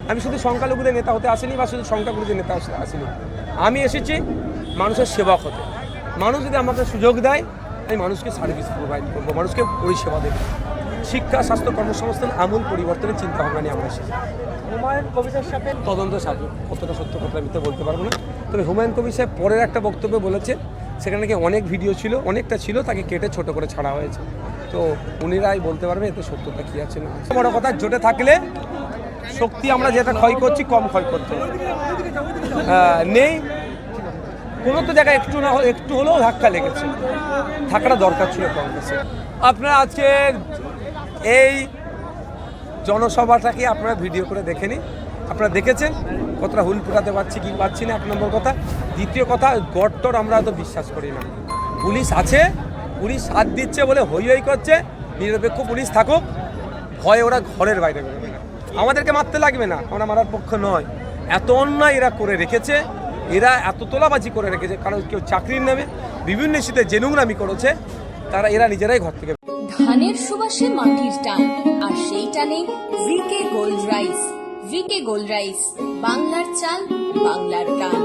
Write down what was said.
আমি শুধু সংখ্যালঘুদের নেতা হতে আসিনি বা শুধু সংখ্যাগুরুদের নেতা আসিনি, আমি এসেছি মানুষের সেবক হতে। মানুষ যদি আমাকে সুযোগ দেয় আমি মানুষকে সার্ভিস প্রোভাইড করবো, মানুষকে পরিষেবা দেবো। শিক্ষা, স্বাস্থ্য, কর্মসংস্থান আমূল পরিবর্তনের চিন্তাভাবনা নিয়ে আমরা এসেছি। হুমায়ুন কবিরের সাথে তদন্ত সাপেক্ষ, কতটা সত্য কথা আমি তো বলতে পারবো না। তবে হুমায়ুন কবির সাহেব পরের একটা বক্তব্য বলেছে, সেখানে নাকি অনেক ভিডিও ছিল, অনেকটা ছিল, তাকে কেটে ছোট করে ছাড়া হয়েছে। তো উনিরাই বলতে পারবে এতে সত্যতা কী আছে না। বড় কথা, জোটে থাকলে শক্তি আমরা যেটা ক্ষয় করছি কম ক্ষয় করতে নেই। কোনো তো জায়গায় একটু না একটু হলেও ধাক্কা লেগেছে, থাকাটা দরকার ছিল কংগ্রেসে। আপনারা আজকে এই জনসভাটাকে আপনারা ভিডিও করে দেখে নিন। আপনারা দেখেছেন কতটা হুল ফোটাতে পারছি কি পাচ্ছি না, এক নম্বর কথা। দ্বিতীয় কথা, গড়টর আমরা তো বিশ্বাস করি না। পুলিশ আছে, পুলিশ সাথ দিচ্ছে বলে হই হই করছে, নিরপেক্ষ পুলিশ থাকুক, ভয়ে ওরা ঘরের বাইরে বেরোবে না। আমাদেরকে মারতে লাগবে না, আমরা মারার পক্ষ নয়। এত অন্যায় এরা করে রেখেছে, এরা এত তোলাবাজি করে রেখেছে, কারণ কেউ চাকরির নামে বিভিন্ন ইস্যুতে যে নোংরামি করেছে, এরা নিজেরাই ঘর থেকে। ধানের সুবাসে মাটির টান, আর সেই টানে V K gold rice. V K gold rice, বাংলার চাল, বাংলার গান।